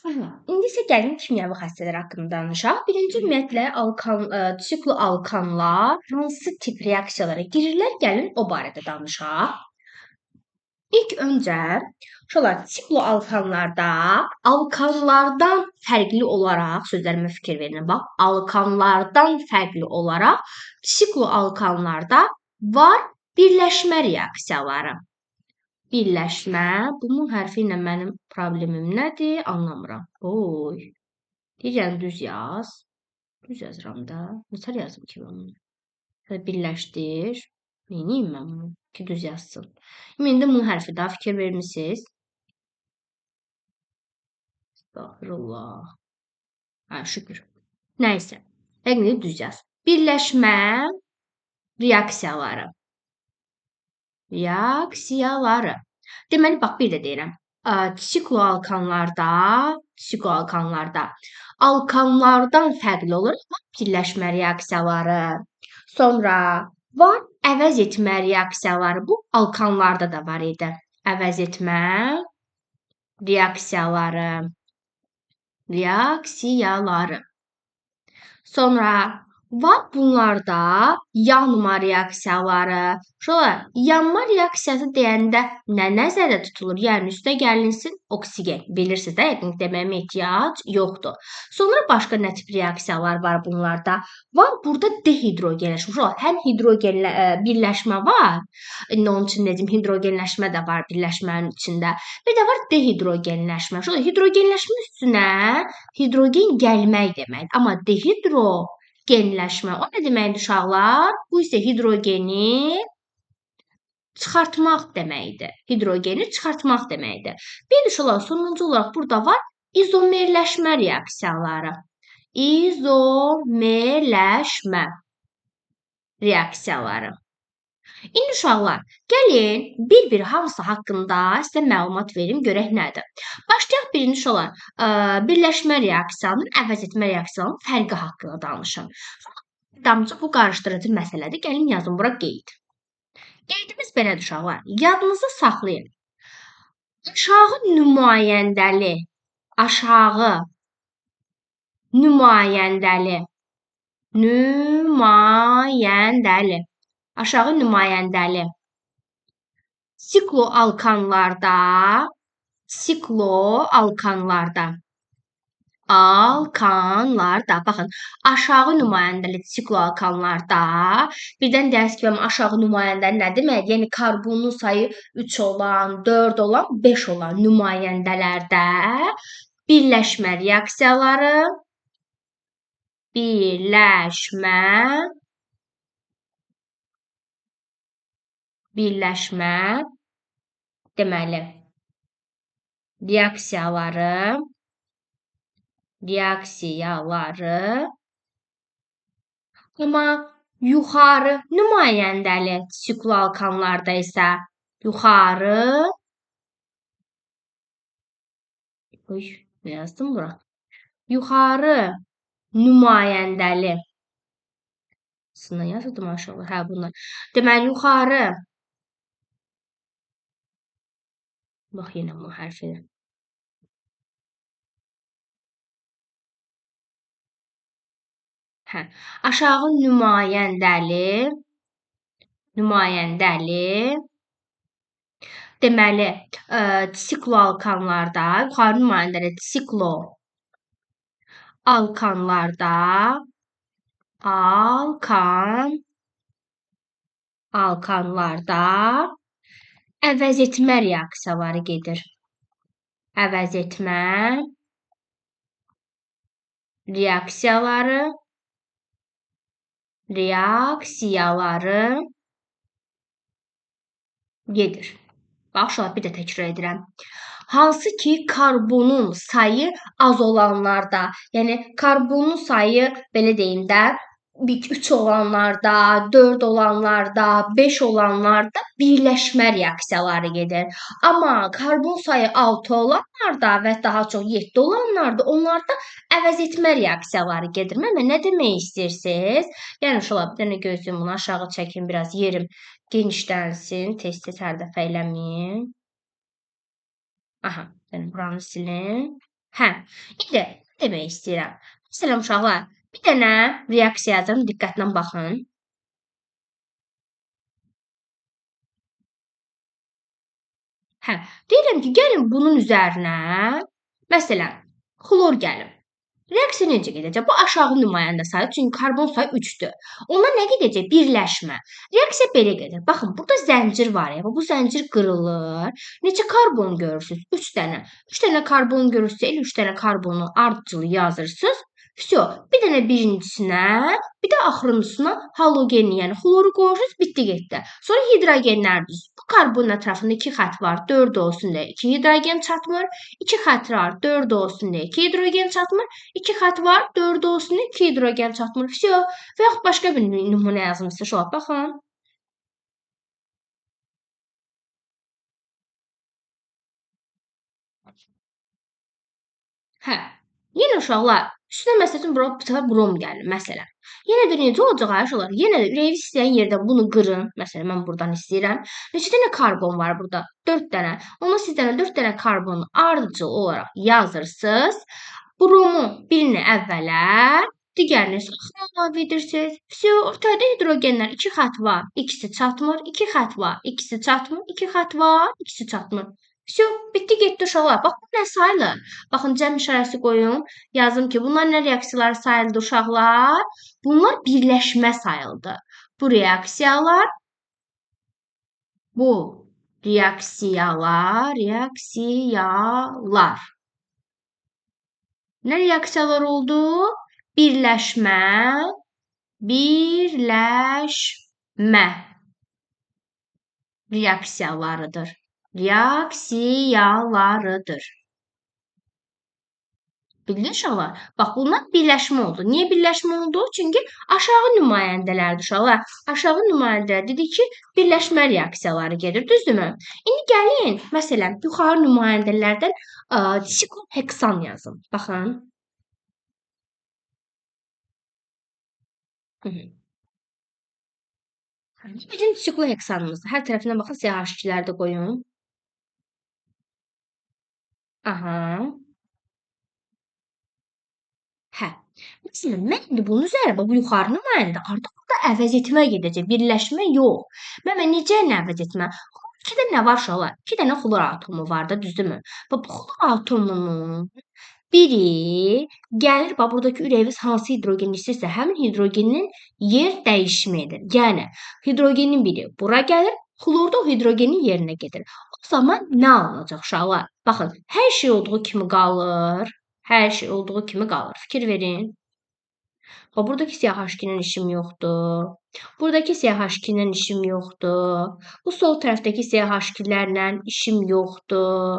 Aha, İndi isə gəlin kimyəvi xassələr haqqında danışaq. Birinci ümumiyyətlə siklo alkanlar hansı tip reaksiyalara girirlər? Gəlin o barədə danışaq. İlk öncə uşaqlar siklo alkanlarda alkanlardan fərqli olaraq sözlərimə fikir verin. Bax, alkanlardan fərqli olaraq siklo alkanlarda var birləşmə reaksiyaları. Birləşmə. Bunun hərfi ilə mənim problemim nədir? Anlamıram. Oy. Deyirəm düz yaz. Düz yazıram da. Nətər yazım ki bunu? Birləşdir. Neyniyim mən bunu? Ki düz yazsın. İndi bunun hərfi daha fikir vermisiniz. Estağfurullah. Hə, şükür. Nəysə. Həqiqətən düz yaz. Birləşmə reaksiyaları. Reaksiyaları. Deməli, bax, bir də deyirəm. Sikloalkanlarda alkanlardan fərqli olaraq birləşmə reaksiyaları. Sonra var əvəz etmə reaksiyaları. Bu alkanlarda da var idi. Əvəz etmə reaksiyaları. Sonra var bunlarda yanma reaksiyaları. Şöyle yanma reaksiyası deyəndə nə nəzərdə tutulur? Yəni üstə gəlinsin oksigen. Bilirsiniz də, yəqin deməyimə ehtiyac yoxdur. Sonra başqa nə tip reaksiyalar var bunlarda? Var burada dehidrogenləşmə. Həm hidrogenlə birləşmə var. Onun üçün necəm hidrogenləşmə də var birləşmənin içində. Bir də var dehidrogenləşmə. Şöyle hidrogenləşmə üstünə hidrogen gəlmək demək. Amma dehidrogenləşmə o nə deməkdir uşaqlar? Bu isə hidrogeni çıxartmaq deməkdir. Hidrogeni çıxartmaq deməkdir. Bir də uşaqlar sonuncu olaraq burada var izomerləşmə reaksiyaları. İzomerləşmə reaksiyaları. İndi uşaqlar, gəlin bir-bir hamısı haqqında sizə məlumat verim, görək nədir. Başlayaq birinci uşaqlar, birləşmə reaksiyanın, əvəz etmə reaksiyanın fərqi haqqında danışın. Damcı bu qarışdırıcı məsələdir. Gəlin yazın bura qeyd. Qeydimiz belədir uşaqlar. Yadınızda saxlayın. Aşağı nümayəndəli sikloalkanlarda baxın, aşağı nümayəndəli sikloalkanlarda birdən dərs ki, aşağı nümayəndəli nə deməkdir? Yəni karbonun sayı 3 olan, 4 olan, 5 olan nümayəndələrdə birləşmə reaksiyaları deməli reaksiyaları amma yuxarı nümayəndəli sikloalkanlarda isə yuxarı nümayəndəli sına yazdım aşağı. Hə, bunlar. Deməli yuxarı bax yenə bu hərfi. Hə, aşağı nümayəndəli deməli sikloalkanlarda, yuxarı nümayəndəli sikloalkanlarda əvəz etmə reaksiyaları gedir. Əvəz etmə reaksiyaları gedir. Bax, şöyle bir də təkrar edirəm. Hansı ki, karbonun sayı az olanlarda, yəni karbonun sayı, belə deyim də, 3 olanlarda, 4 olanlarda, 5 olanlarda birləşmə reaksiyaları gedir. Amma karbon sayı 6 olanlarda və daha çox 7 olanlarda, onlarda əvəz etmə reaksiyaları gedir. Mənə nə demək istəyirsiniz? Yəni, uşaqlar, bir dənə gözləyim, bunu aşağı çəkin, biraz yerim genişlənsin, tez-tez hər dəfə eləməyin. Aha, yəni buranı silin. Hə, indi nə demək istəyirəm? Məsələn, uşaqlar, bir dənə reaksiya yazıram, diqqətlə baxın. Hə, deyirəm ki, gəlin bunun üzərinə, məsələn, xlor gəlim. Reaksiya necə gedəcək? Bu aşağı nümayəndə sayı, çünki karbon sayı 3-dür. Ona nə gedəcək? Birləşmə. Reaksiya belə gedir. Baxın, burada zəncir var ya, bu zəncir qırılır. Neçə karbon görürsüz? 3 dənə. 3 dənə karbon görürsə, 3 dənə karbonu ardıcılı yazırsınız. Vsyo, bir dənə birincisinə, bir də axırıncısına halogeni, yəni xloru qoyursunuz, bitdi getdi. Sonra hidrogenlər düz. Bu karbonun ətrafında 2 xətt var. 4 olsun deyə 2 hidrogen çatmır. 2 xətt var. 4 olsun deyə 2 hidrogen çatmır. 2 xətt var. 4 olsun deyə 2 hidrogen çatmır. Vsyo. Və yaxud başqa bir nümunə yazmışsınız. Şöyle baxın. Hə. Yenə uşaqlar, üstünə məsələn bura bir dəfə brom gəlir məsələn. Yenə də necə olacaq ay uşaqlar? Yenə də ürəyiniz istəyən yerdə bunu qırın. Məsələn, mən burdan istəyirəm. Neçə dənə karbon var burada? 4 dənə. Ona siz dənə 4 dənə karbonu ardıcıl olaraq yazırsınız. Bromu birini əvvələ, digərini sonra əlavə edirsiniz. Vsyo, ortada hidrogenlər 2 xətt var, ikisi çatmır. 2 xətt var, ikisi çatmır. 2 xətt var, ikisi çatmır. Vsyo, bitdi getdi uşaqlar. Bax, bu nə sayılır? Baxın, cəm işarəsi qoyun. Yazım ki, bunlar nə reaksiyaları sayıldı uşaqlar? Bunlar birləşmə sayıldı. Bu reaksiyalar Nə reaksiyalar oldu? Birləşmə reaksiyalarıdır. Bildin uşaqlar? Bax, bunlar birləşmə oldu. Niyə birləşmə oldu? Çünki aşağı nümayəndələrdir uşaqlar. Aşağı nümayəndələr dedik ki, birləşmə reaksiyaları gedir, düzdürmü? İndi gəlin, məsələn, yuxarı nümayəndələrdən sikloheksan yazın. Baxın. Bizim sikloheksanımızdır. Hər tərəfindən baxın, CH2-ləri də qoyun. Aha. Hə. Məsələn, mən indi bunun üzərinə bu yuxarı nümayəndə artıq burada əvəz etmə gedəcək, birləşmə yox. Mən necə əvəz etmə? 2 də nə var uşaqlar? 2 dənə xlor atomu var da, düzdürmü? Bu xlor atomunun biri gəlir, bax buradakı ürəyimiz hansı hidrogeni istəyirsə, həmin hidrogenin yer dəyişimi edir. Yəni hidrogenin biri bura gəlir, xlor da o hidrogenin yerinə gedir. O zaman nə alınacaq uşaqlar? Baxın, hər şey olduğu kimi qalır. Hər şey olduğu kimi qalır. Fikir verin. Bax, buradakı CH2-nin işim yoxdur. Buradakı CH2-nin işim yoxdur. Bu sol tərəfdəki CH2-lərlə işim yoxdur.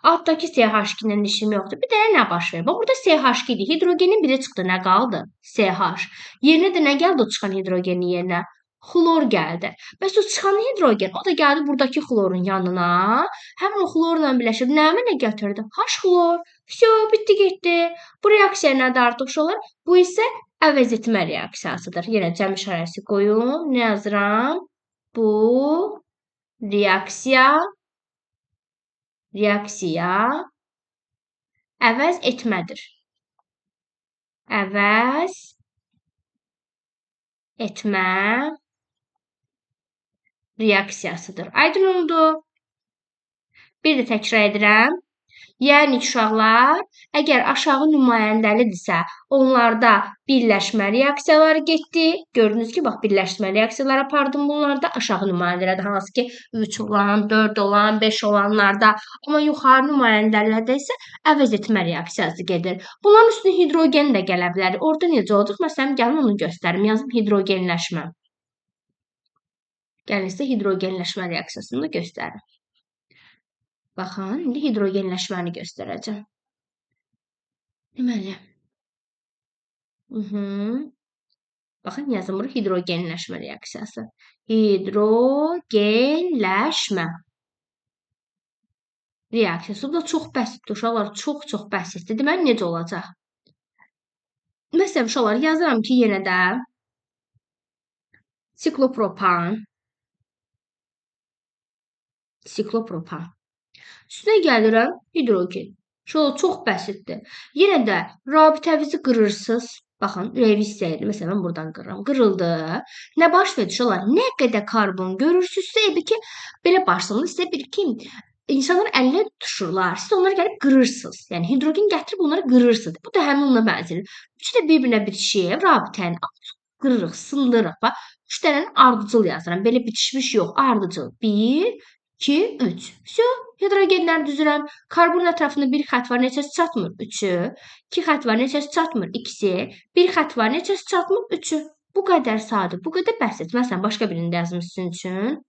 Altdakı CH2-nin işim yoxdur. Bir dənə nə baş verir? Bax, burada CH2 idi. Hidrogenin biri çıxdı. Nə qaldı? CH. Yerinə də nə gəldi o çıxan hidrogenin yerinə? Xlor gəldi. Bəs o çıxan hidrogen, o da gəldi buradakı xlorun yanına. Həmin o xlorla birləşib nə əmələ gətirdi? H xlor. Vsyo, bitdi getdi. Bu reaksiya nədir artıq uşaqlar? Bu isə əvəz etmə reaksiyasıdır. Yenə cəm işarəsi qoyun. Nə yazıram? Bu reaksiya əvəz etmədir. Əvəz etmə reaksiyasıdır. Aydın oldu? Bir də təkrar edirəm. Yəni ki, uşaqlar, əgər aşağı nümayəndəlidirsə, onlarda birləşmə reaksiyaları getdi. Gördünüz ki, bax, birləşmə reaksiyaları apardım bunlarda. Aşağı nümayəndələrdə hansı ki, 3 olan, 4 olan, 5 olanlarda. Amma yuxarı nümayəndələrdə isə əvəz etmə reaksiyası gedir. Bunların üstünə hidrogen də gələ bilər. Orada necə olacaq? Məsələn, gəlin onu göstərim. Yazım hidrogenləşmə. Gəlin sizə hidrogenləşmə reaksiyasını da göstərim. Baxın, indi hidrogenləşməni göstərəcəm. Deməli. Baxın, yazım bura hidrogenləşmə reaksiyası. Hidrogenləşmə reaksiyası. Bu da çox bəsitdir uşaqlar, çox bəsitdir. Deməli, necə olacaq? Məsələn, uşaqlar, yazıram ki, yenə də siklopropan. Üstünə gəlirəm hidrogen. Çox bəsitdir. Yenə də rabitəvizi qırırsız. Baxın, reviziyaydı. Məsələn, buradan qırıram. Qırıldı. Nə baş verir uşaqlar? Nə qədər karbon görürsünüzsə, elə ki, belə başlanır. Sizə bir ki, insanlar əllə tutuşurlar. Siz onları gəlib qırırsınız. Yəni hidrogen gətirib onları qırırsınız. Bu da həmin ona bənzəyir. Üçü də bir-birinə bitişir. Rabitəni qırırıq, sındırırıq. Bax, 3 dənənin ardıcıl yazıram. Belə bitişmiş yox, ardıcıl. 1, 2, 3. Vsyo, hidrogenləri düzürəm. Karbon ətrafında bir xətt var, neçəsi çatmır? 3-ü. 2 xətt var, neçəsi çatmır? 2-si. Bir xətt var, neçəsi çatmır? 3-ü. Bu qədər sadə, bu qədər bəsit. Məsələn, başqa birini də yazım sizin üçün.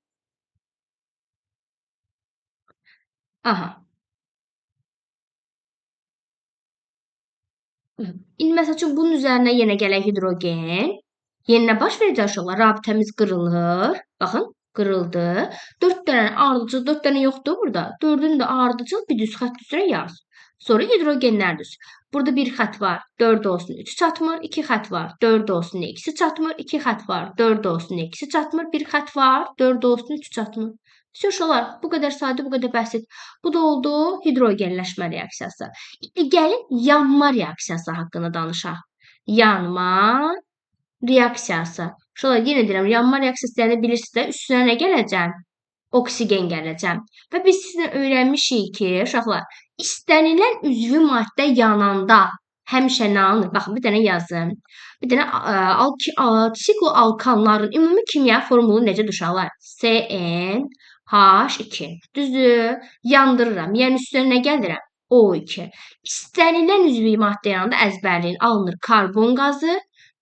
Aha. İndi məsəl üçün bunun üzərinə yenə gələk hidrogen. Yenə nə baş verəcək uşaqlar? Rabitəmiz qırılır. Baxın, qırıldı. 4 dənə ardıcıl, 4 dənə yoxdur burada. 4-ün də ardıcıl bir düz xətt üzrə yaz. Sonra hidrogenlər düz. Burada bir xətt var, 4 olsun, 3 çatmır. 2 xətt var, 4 olsun, 2-si çatmır. 2 xətt var, 4 olsun, 2-si çatmır. Bir xətt var, 4 olsun, 3 çatmır. Uşaqlar, bu qədər sadə, bu qədər bəsit. Bu da oldu hidrogenləşmə reaksiyası. İndi gəlin yanma reaksiyası haqqında danışaq. Yanma reaksiyası. Uşaqlar, yenə deyirəm, yanma reaksiyası deyəndə bilirsiniz də, üstünə nə gələcəm? Oksigen gələcəm. Və biz sizinlə öyrənmişik ki, uşaqlar, istənilən üzvü maddə yananda həmişə nə alınır? Baxın, bir dənə yazım. Bir dənə sikloalkanların ümumi kimya formulu necədir uşaqlar? CnH2. Düzdür? Yandırıram. Yəni üstünə nə gəldirəm? O2. İstənilən üzvü maddə yanında əzbərləyin. Alınır karbon qazı,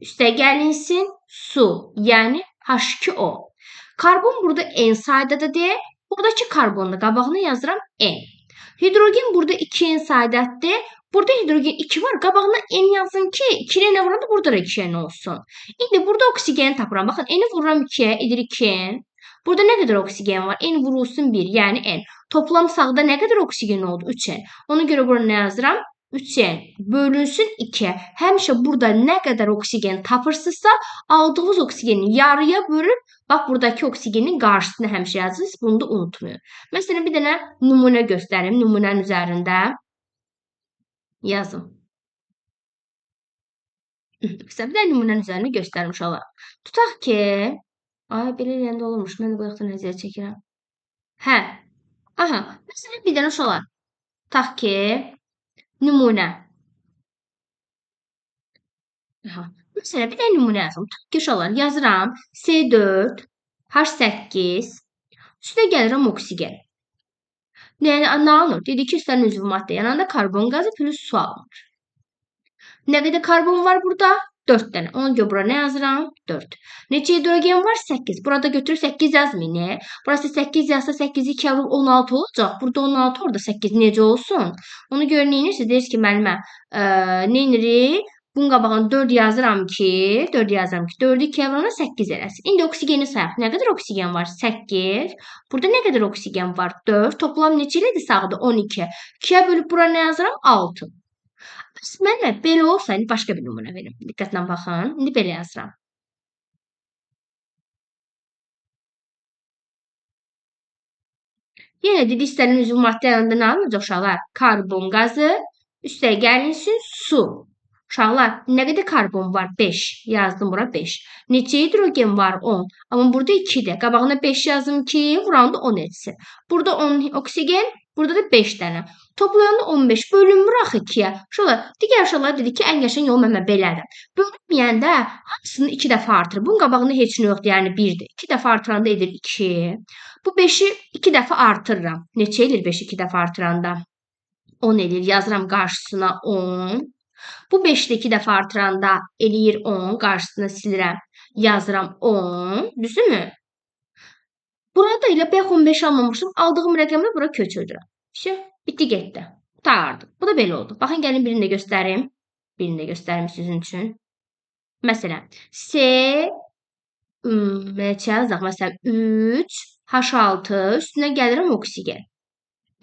üstə gəlinsin su, yəni H2O. Karbon burada N saydadır. Buradakı karbonun qabağına yazıram N. Hidrogen burada 2N saydətdir. Burada hidrogen 2 var. Qabağına N yazın ki, 2-nə nə vuranda burada da 2N olsun. İndi burada oksigeni tapıram. Baxın, N-i vururam 2-yə, edir 2N. Burada nə qədər oksigen var? N vurulsun 1, yəni N. Toplam sağda nə qədər oksigen oldu? 3N. Ona görə bura nə yazıram? 3N bölünsün 2-yə. Həmişə burada nə qədər oksigen tapırsınızsa, aldığınız oksigeni yarıya bölüb, bax, buradakı oksigenin qarşısını həmişə yazırsınız. Bunu da unutmayın. Məsələn, bir dənə nümunə göstərim. Nümunənin üzərində yazım. Məsələn, bir dənə nümunənin üzərində göstərmiş olaraq. Tutaq ki, ay, belə eləyəndə olurmuş. Mən də bu yaxdan əziyyət çəkirəm. Hə. Aha. Məsələn, bir dənə uşaqlar. Tutaq ki, nümunə. Aha. Məsələn, bir dənə nümunə yazım. Tutaq ki, uşaqlar, yazıram C4, H8, üstə gəlirəm oksigen. Yəni, nə alınır? Dedik ki, üstənin üzvü maddə yananda karbon qazı plus su alınır. Nə qədər karbon var burada? 4 dənə. Ona görə bura nə yazıram? 4. Neçə hidrogen var? 8. Burada götürüb 8 yazmayın. Nə? Burası 8 yazsa 8-i 2 alıb 16 olacaq. Burada 16, orada 8 necə olsun? Ona görə nə edirsiniz? Deyirsiniz ki, müəllimə, nə edirik? Bunun qabağına 4 yazıram ki, 4'ü 2-yə vuranda 8 eləsin. İndi oksigeni sayaq. Nə qədər oksigen var? 8. Burada nə qədər oksigen var? 4. Toplam neçə elədir sağda? 12. 2-yə bölüb bura nə yazıram? 6. Mənlə belə olsa, indi başqa bir nümunə verim. Diqqətlə baxın. İndi belə yazıram. Yenə dedik, istənilən üzvü maddə yanında nə alınacaq uşaqlar? Karbon qazı, üstə gəlinsin su. Uşaqlar, nə qədər karbon var? 5. Yazdım bura 5. Neçə hidrogen var? 10. Amma burada 2-dir. Qabağına 5 yazdım ki, vuranda 10 etsin. Burada 10 oksigen, burada da 5 dənə. Toplayanda 15 bölünmür axı 2-yə. Uşaqlar, digər uşaqlar dedi ki, ən qəşəng yol mənə belədir. Bölünməyəndə hamısını 2 dəfə artır. Bunun qabağında heç nə yoxdur, yəni 1-dir. 2 dəfə artıranda edir 2. Bu 5-i 2 dəfə artırıram. Neçə edir 5-i 2 dəfə artıranda? 10 edir. Yazıram qarşısına 10. Bu 5-də 2 dəfə artıranda eləyir 10. Qarşısına silirəm. Yazıram 10. Düzdürmü? Burada elə bayaq 15 almamışdım. Aldığım rəqəmlə bura köçürdürəm. Bitdi, getdi. Qurtardım. Bu da belə oldu. Baxın, gəlin birini də göstərim. Birini də göstərim sizin üçün. Məsələn, neçə yazaq? Məsələn, 3, H6, üstünə gəlirəm oksigen.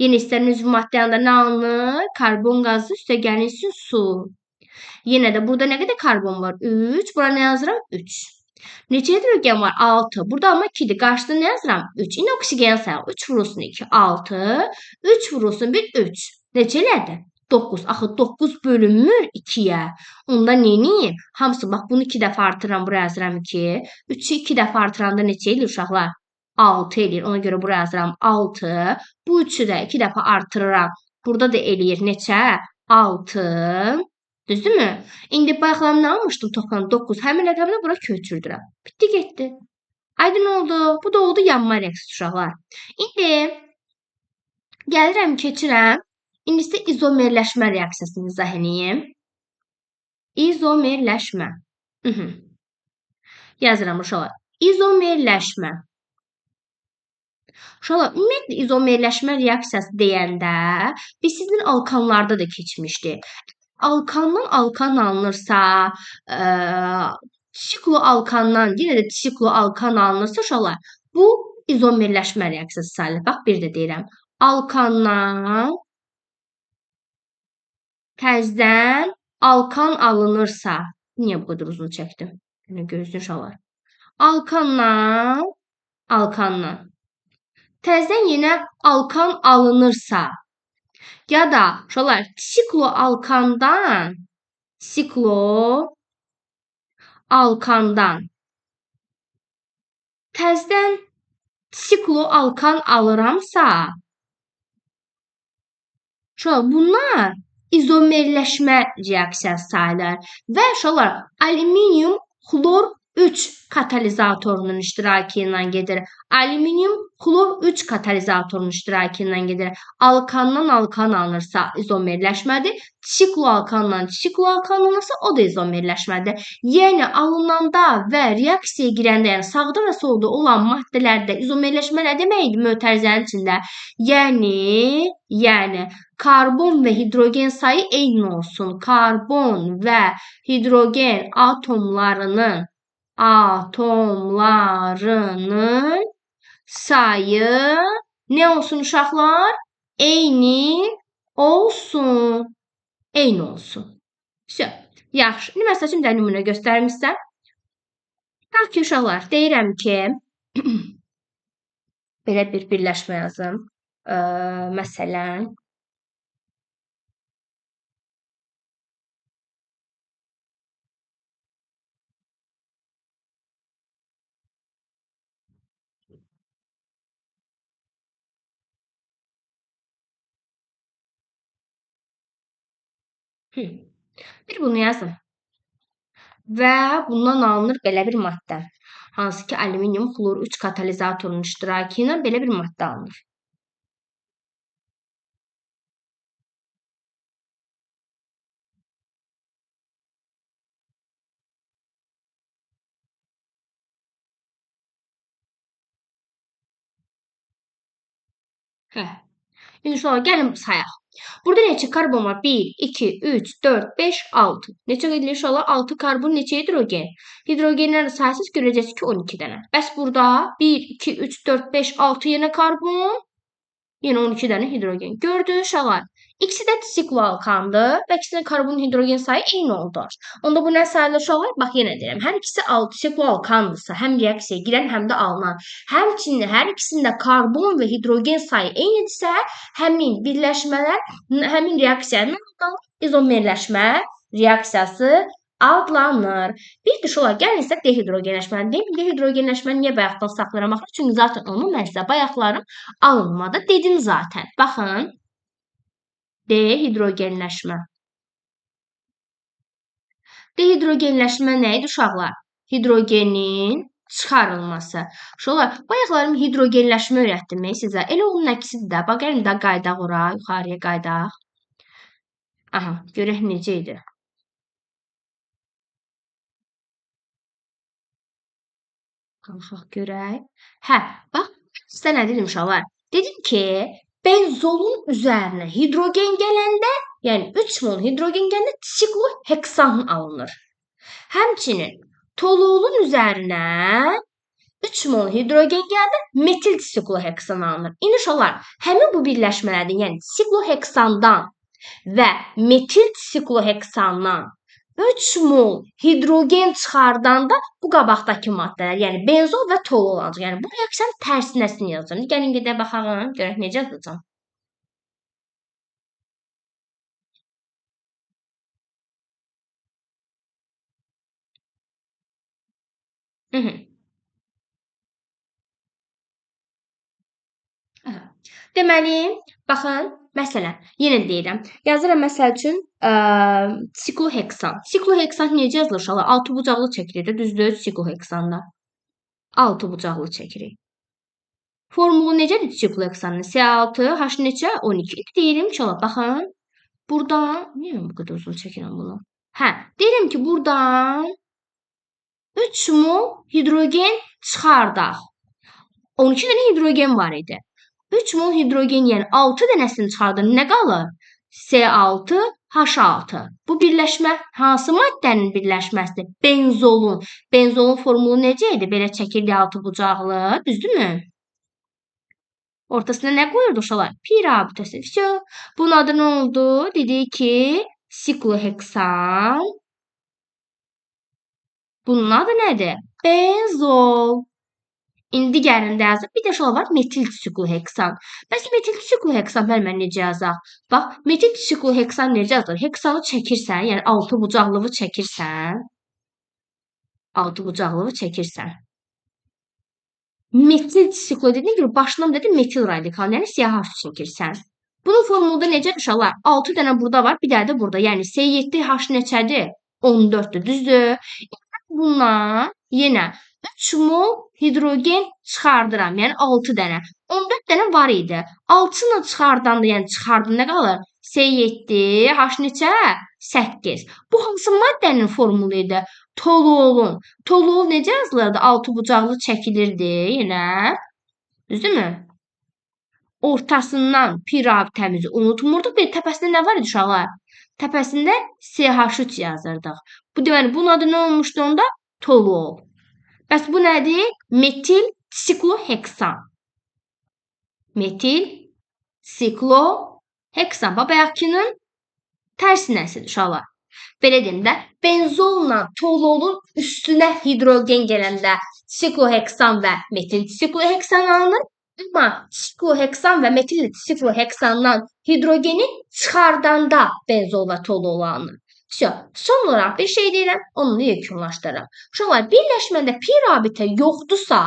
Yenə istənilən üzvü maddə yanında nə alınır? Karbon qazı, üstə gəlinsin su. Yenə də burada nə qədər karbon var? 3. Bura nə yazıram? 3. Neçə hidrogen var? 6. Burada amma 2-dir. Qarşısında nə yazıram? 3. İndi oksigen sayaq. 3 vurulsun 2, 6. 3 vurulsun 1, 3. Neçə elədi? 9. Axı 9 bölünmür 2-yə. Onda neyniyim? Hamısı bax bunu 2 dəfə artırıram, buraya yazıram 2. 3-ü 2 dəfə artıranda neçə eləyir uşaqlar? 6 eləyir. Ona görə buraya yazıram 6. Bu 3-ü də 2 dəfə artırıram. Burada da eləyir neçə? 6. Düzdürmü? İndi bayaqlar nə almışdım toplam 9. Həmin rəqəmini bura köçürdürəm. Bitdi getdi. Aydın oldu. Bu da oldu yanma reaksiyası uşaqlar. İndi gəlirəm keçirəm. İndi isə izomerləşmə reaksiyasını izah edeyim. İzomerləşmə. Yazıram uşaqlar. İzomerləşmə. Uşaqlar, ümumiyyətlə izomerləşmə reaksiyası deyəndə biz sizin alkanlarda da keçmişdi. Alkandan alkan alınırsa, sikloalkandan yenə də sikloalkan alınırsa uşaqlar, bu izomerləşmə reaksiyası sayılır. Bax, bir də deyirəm. Alkandan təzədən alkan alınırsa, niyə bu qədər uzun çəkdim? Gözləyin uşaqlar. Alkandan təzədən yenə alkan alınırsa, ya da uşaqlar sikloalkandan təzədən sikloalkan alıramsa, uşaqlar bunlar izomerləşmə reaksiyası sayılır və uşaqlar alüminium xlor 3 katalizatorunun iştirakı ilə gedir. Alüminium xlor 3 katalizatorunun iştirakı ilə gedir. Alkandan alkan alınırsa izomerləşmədir. Sikloalkandan sikloalkan alınırsa o da izomerləşmədir. Yəni alınanda və reaksiyaya girəndə, yəni sağda və solda olan maddələrdə izomerləşmə nə deməkdir mötərizənin içində? Yəni karbon və hidrogen sayı eyni olsun. Karbon və hidrogen atomlarının sayı nə olsun uşaqlar? Eyni olsun. Yaxşı. İndi məsəl üçün nümunə göstərmişəm. Bax ki, uşaqlar, deyirəm ki, belə bir birləşmə yazım. Məsələn, bir bunu yazın. Və bundan alınır belə bir maddə. Hansı ki, alüminium xlor 3 katalizatorunun iştirakı ilə belə bir maddə alınır. İndi sonra gəlin sayaq. Burada neçə karbon var? 1, 2, 3, 4, 5, 6. Neçə edir inşallah? 6 karbon, neçə hidrogen? Hidrogenləri sayəsiz görəcəksiniz ki, 12 dənə. Bəs burada 1, 2, 3, 4, 5, 6 yenə karbon, yenə 12 dənə hidrogen. Gördünüz uşaqlar? İkisi də sikloalkandır və ikisinin karbon hidrogen sayı eyni oldu. Onda bu nə sayılır uşaqlar? Bax, yenə deyirəm. Hər ikisi sikloalkandırsa, həm reaksiyaya girən, həm də alınan. Həmçinin hər ikisində karbon və hidrogen sayı eynidirsə, həmin birləşmələr, həmin reaksiyanın izomerləşmə reaksiyası adlanır. Bir də uşaqlar, gəlin isə dehidrogenləşməni deyim. Dehidrogenləşməni niyə bayaqdan saxlayıram? Çünki zaten onu mən sizə bayaqlarım alınmada dedim zaten. Baxın. Dehidrogenləşmə. Dehidrogenləşmə nə idi uşaqlar? Hidrogenin çıxarılması. Uşaqlar, bayaqlarım hidrogenləşmə öyrətdim sizə. Elə onun əksidir də. Bax, gəlin də qaydaq ora, yuxarıya qaydaq. Aha, görək necə idi. Qalxaq görək. Hə, bax, sizə nə dedim uşaqlar? Dedim ki, benzolun üzərinə hidrogen gələndə, yəni 3 mol hidrogen gələndə sikloheksan alınır. Həmçinin toluolun üzərinə 3 mol hidrogen gəldi, metil sikloheksan alınır. İndi uşaqlar, həmin bu birləşmələrdən, yəni sikloheksandan və metil sikloheksandan 3 mol hidrogen çıxardanda bu qabaqdakı maddələr, yəni benzol və toluol olacaq. Yəni bu reaksiyanın tərsinəsini yazacağam. Gəlin gedək baxaq, görək necə yazacağam. Mhm. Aha. Deməli, baxın, məsələn, yenə deyirəm. Yazıram məsəl üçün, sikloheksan. Sikloheksan necə yazılır uşaqlar? 6 bucaqlı çəkirik də, düzdür? Sikloheksandan. 6 bucaqlı çəkirik. Formulu necədir sikloheksanın? C6, H neçə? 12. Deyirəm ki, baxın, burdan, niyə mən bu qədər uzun çəkirəm bunu? Hə, deyirəm ki, burdan 3 mol hidrogen çıxardaq. 12 dənə hidrogen var idi. 3 mol hidrogen, yəni 6 dənəsini çıxardın, nə qalır? C6, H6. Bu birləşmə hansı maddənin birləşməsidir? Benzolun. Benzolun formulu necə idi? Belə çəkirdik 6 bucaqlı, düzdürmü? Ortasına nə qoyurdu uşaqlar? Pi rabitəsi. Vəsə, bunun adı nə oldu? Dedik ki, sikloheksan. Bunun adı nədir? Benzol. İndi digərində yazaq. Bir də uşaqlar var, metil sikloheksan. Bəs metil sikloheksan mən necə yazaq? Bax, metil sikloheksan necə yazılır? Heksanı çəkirsən, yəni 6 bucaqlığı çəkirsən. 6 bucaqlığı çəkirsən. Metil siklo dediyinə görə başından dedi metil radikal, yəni siyah çəkirsən. Bunun formulu necədir uşaqlar? 6 dənə burada var, bir dənə də burada. Yəni C7H neçədir? 14-dür, düzdür? Bundan yenə 3 mol hidrogen çıxardıram, yəni 6 dənə. 14 dənə var idi. 6-nı çıxardanda, yəni çıxardın nə qalır? C7, H neçə? 8. Bu hansı maddənin formulu idi? Toluolun. Toluol necə yazılırdı? 6 bucaqlı çəkilirdi yenə. Düzdürmü? Ortasından pi rabitəmizi unutmurduq. Bir təpəsində nə var idi uşaqlar? Təpəsində CH3 yazırdıq. Bu deməli bunun adı nə olmuşdu onda? Toluol. Bəs bu nədir? Metil sikloheksan. Metil sikloheksan. Bayaqkının tərsinəsidir uşaqlar. Belə deyim də, benzolla toluolun üstünə hidrogen gələndə sikloheksan və metil sikloheksan alınır. Amma sikloheksan və metil sikloheksandan hidrogeni çıxardanda benzol və toluol alınır. Son olaraq bir şey deyirəm, onunla yekunlaşdırırım. Uşaqlar, birləşmədə pi rabitə yoxdursa,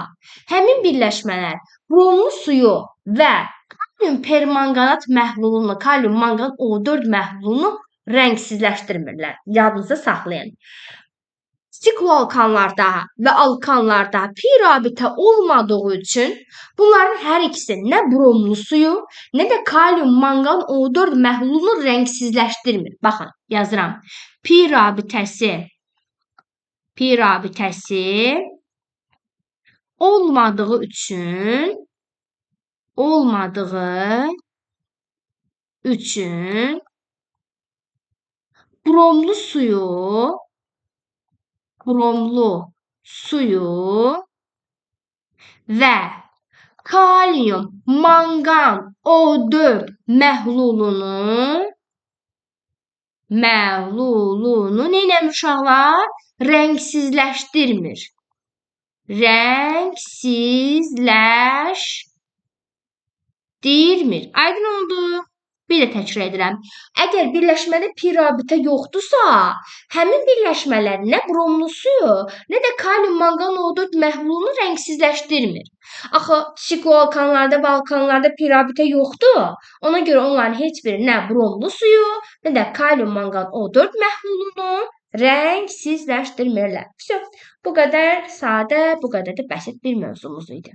həmin birləşmələr bromlu suyu və kalium permanganat məhlulunu, kalium mangan O4 məhlulunu rəngsizləşdirmirlər. Yadınızda saxlayın. Sikloalkanlarda və alkanlarda pi rabitə olmadığı üçün bunların hər ikisi nə bromlu suyu, nə də kalium mangan O4 məhlulunu rəngsizləşdirmir. Baxın, yazıram. Pi rabitəsi olmadığı üçün bromlu suyu və kalium mangan O4 məhlulunu neynəmir uşaqlar? Rəngsizləşdirmir. Rəngsizləşdirmir. Aydın oldu? Bir də təkrar edirəm. Əgər birləşmədə pi rabitə yoxdursa, həmin birləşmələr nə bromlu suyu, nə də kalium mangan O4 məhlulunu rəngsizləşdirmir. Axı sikloalkanlarda və alkanlarda pi rabitə yoxdur. Ona görə onların heç biri nə bromlu suyu, nə də kalium mangan O4 məhlulunu rəngsizləşdirmirlər. Bu qədər sadə, bu qədər də bəsit bir mövzumuz idi.